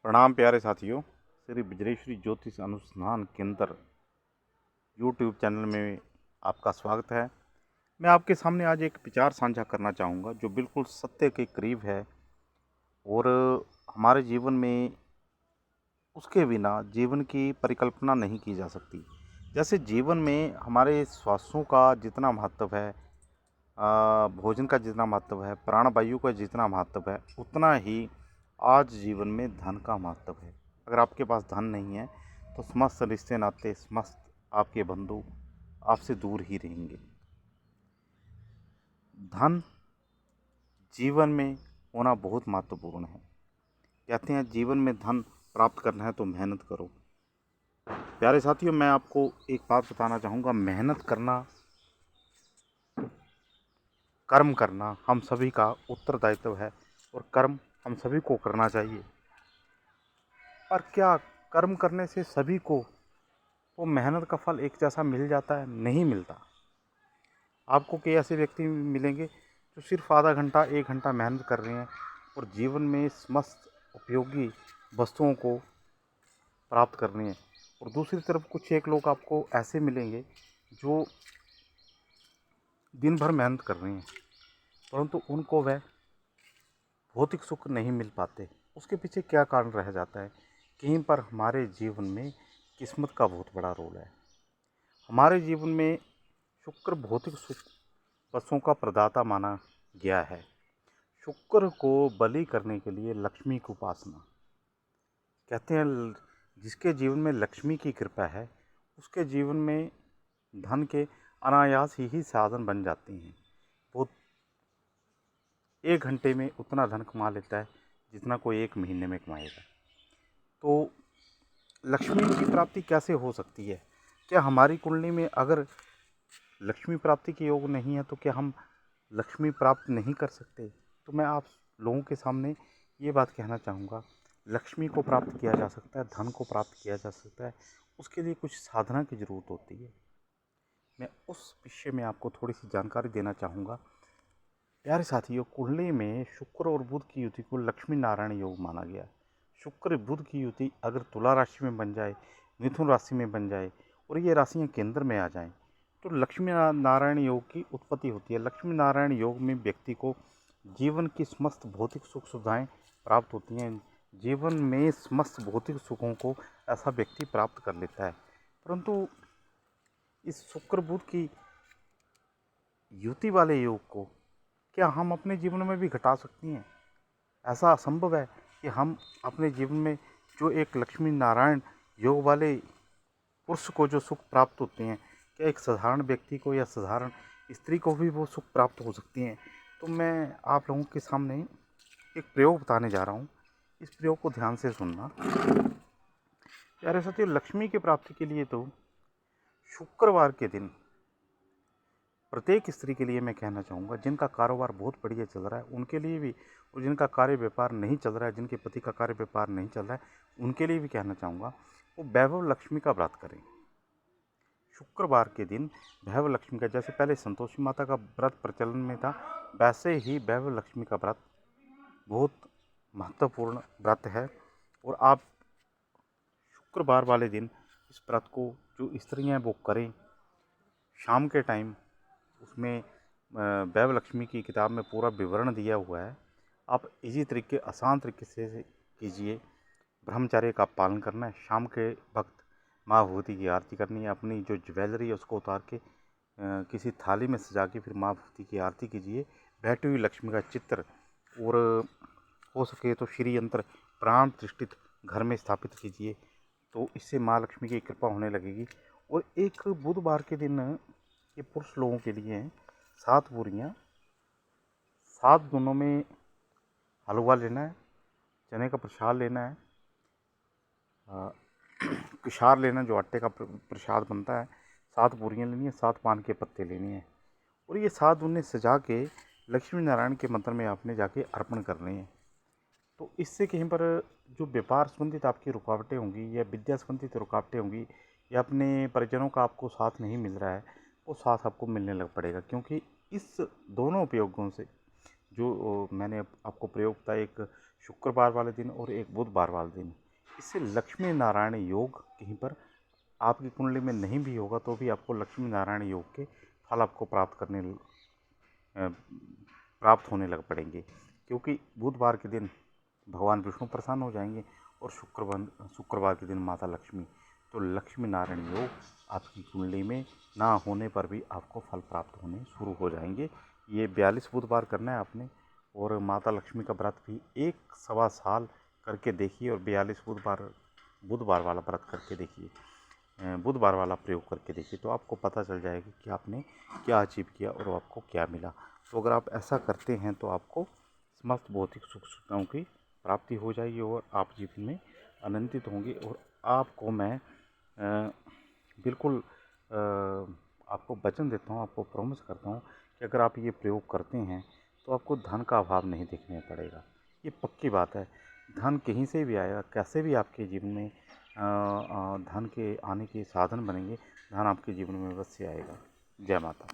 प्रणाम प्यारे साथियों। श्री बज्रेश्वरी ज्योतिष अनुसंधान केंद्र यूट्यूब चैनल में आपका स्वागत है। मैं आपके सामने आज एक विचार साझा करना चाहूँगा जो बिल्कुल सत्य के करीब है और हमारे जीवन में उसके बिना जीवन की परिकल्पना नहीं की जा सकती। जैसे जीवन में हमारे श्वासों का जितना महत्व है, भोजन का जितना महत्व है, प्राणवायु का जितना महत्व है, उतना ही आज जीवन में धन का महत्व है। अगर आपके पास धन नहीं है तो समस्त रिश्ते नाते, समस्त आपके बंधु आपसे दूर ही रहेंगे। धन जीवन में होना बहुत महत्वपूर्ण है। कहते हैं जीवन में धन प्राप्त करना है तो मेहनत करो। प्यारे साथियों, मैं आपको एक बात बताना चाहूँगा, मेहनत करना, कर्म करना हम सभी का उत्तरदायित्व है और कर्म हम सभी को करना चाहिए। पर क्या कर्म करने से सभी को वो मेहनत का फल एक जैसा मिल जाता है? नहीं मिलता। आपको कई ऐसे व्यक्ति मिलेंगे जो सिर्फ आधा घंटा 1 घंटा मेहनत कर रहे हैं और जीवन में समस्त उपयोगी वस्तुओं को प्राप्त कर रहे हैं। और दूसरी तरफ कुछ एक लोग आपको ऐसे मिलेंगे जो दिन भर मेहनत कर रहे हैं परंतु उनको वह भौतिक सुख नहीं मिल पाते। उसके पीछे क्या कारण रह जाता है? कहीं पर हमारे जीवन में किस्मत का बहुत बड़ा रोल है। हमारे जीवन में शुक्र भौतिक सुख वस्तुओं का प्रदाता माना गया है। शुक्र को बलि करने के लिए लक्ष्मी की उपासना। कहते हैं जिसके जीवन में लक्ष्मी की कृपा है उसके जीवन में धन के अनायास ही साधन बन जाते हैं। वो 1 घंटे में उतना धन कमा लेता है जितना कोई 1 महीने में कमाएगा। तो लक्ष्मी की प्राप्ति कैसे हो सकती है? क्या हमारी कुंडली में अगर लक्ष्मी प्राप्ति के योग नहीं है तो क्या हम लक्ष्मी प्राप्त नहीं कर सकते? तो मैं आप लोगों के सामने ये बात कहना चाहूँगा, लक्ष्मी को प्राप्त किया जा सकता है, धन को प्राप्त किया जा सकता है, उसके लिए कुछ साधना की ज़रूरत होती है। मैं उस विषय में आपको थोड़ी सी जानकारी देना चाहूँगा। प्यारे साथियों, कुंडली में शुक्र और बुध की युति को लक्ष्मी नारायण योग माना गया। शुक्र बुध की युति अगर तुला राशि में बन जाए, मिथुन राशि में बन जाए और ये राशियाँ केंद्र में आ जाएं तो लक्ष्मी नारायण योग की उत्पत्ति होती है। लक्ष्मी नारायण योग में व्यक्ति को जीवन की समस्त भौतिक सुख सुविधाएं प्राप्त होती हैं। जीवन में समस्त भौतिक सुखों को ऐसा व्यक्ति प्राप्त कर लेता है। परंतु इस शुक्र बुध की युति वाले योग को क्या हम अपने जीवन में भी घटा सकती हैं? ऐसा असंभव है कि हम अपने जीवन में जो एक लक्ष्मी नारायण योग वाले पुरुष को जो सुख प्राप्त होते हैं, क्या एक साधारण व्यक्ति को या साधारण स्त्री को भी वो सुख प्राप्त हो सकती हैं? तो मैं आप लोगों के सामने एक प्रयोग बताने जा रहा हूँ। इस प्रयोग को ध्यान से सुनना। प्यारे साथियों, लक्ष्मी की प्राप्ति के लिए तो शुक्रवार के दिन प्रत्येक स्त्री के लिए मैं कहना चाहूँगा, जिनका कारोबार बहुत बढ़िया चल रहा है उनके लिए भी, और जिनका कार्य व्यापार नहीं चल रहा है, जिनके पति का कार्य व्यापार नहीं चल रहा है उनके लिए भी कहना चाहूँगा, वो वैभव लक्ष्मी का व्रत करें। शुक्रवार के दिन वैभव लक्ष्मी का, जैसे पहले संतोषी माता का व्रत प्रचलन में था, वैसे ही वैभव लक्ष्मी का व्रत बहुत महत्वपूर्ण व्रत है। और आप शुक्रवार वाले दिन इस व्रत को जो स्त्रियाँ हैं वो करें। शाम के टाइम उसमें वैभव लक्ष्मी की किताब में पूरा विवरण दिया हुआ है। आप इसी तरीके आसान तरीके से कीजिए। ब्रह्मचर्य का पालन करना है। शाम के वक्त माँ भगवती की आरती करनी है। अपनी जो ज्वेलरी है उसको उतार के किसी थाली में सजा के फिर माँ भगवती की आरती कीजिए। बैठी हुई लक्ष्मी का चित्र और हो सके तो श्री यंत्र प्राण प्रतिष्ठित घर में स्थापित कीजिए, तो इससे माँ लक्ष्मी की कृपा होने लगेगी। और एक बुधवार के दिन ये पुरुष लोगों के लिए हैं 7 बोरियाँ, 7 दोनों में हलवा लेना है, चने का प्रसाद लेना है, किशार लेना जो आटे का प्रसाद बनता है, 7 बोरियाँ लेनी है, 7 पान के पत्ते लेने हैं और ये 7 उन्हें सजा के लक्ष्मी नारायण के मंत्र में आपने जाके अर्पण करने हैं। तो इससे कहीं पर जो व्यापार संबंधित आपकी रुकावटें होंगी या विद्या संबंधित रुकावटें होंगी या अपने परिजनों का आपको साथ नहीं मिल रहा है, वो साथ आपको मिलने लग पड़ेगा। क्योंकि इस दोनों उपयोगों से जो मैंने आपको प्रयोग बताया, एक शुक्रवार वाले दिन और एक बुधवार वाले दिन। इससे लक्ष्मी नारायण योग कहीं पर आपकी कुंडली में नहीं भी होगा तो भी आपको लक्ष्मी नारायण योग के फल आपको प्राप्त होने लग पड़ेंगे, क्योंकि बुधवार के दिन भगवान विष्णु प्रसन्न हो जाएंगे और शुक्रवार के दिन माता लक्ष्मी। तो लक्ष्मी नारायण योग आपकी कुंडली में ना होने पर भी आपको फल प्राप्त होने शुरू हो जाएंगे। ये 42 बुधवार करना है आपने, और माता लक्ष्मी का व्रत भी 1 सवा साल करके देखिए, और 42 बुधवार वाला व्रत करके देखिए, बुधवार वाला प्रयोग करके देखिए, तो आपको पता चल जाएगा कि आपने क्या अचीव किया और आपको क्या मिला। तो अगर आप ऐसा करते हैं तो आपको समस्त भौतिक सुख सुविधाओं की प्राप्ति हो जाएगी और आप जीवन में आनंदित होंगे। और आपको मैं बिल्कुल आपको वचन देता हूँ, आपको प्रॉमिस करता हूँ कि अगर आप ये प्रयोग करते हैं तो आपको धन का अभाव नहीं देखने पड़ेगा। ये पक्की बात है। धन कहीं से भी आएगा, कैसे भी आपके जीवन में धन के आने के साधन बनेंगे, धन आपके जीवन में अवश्य आएगा। जय माता।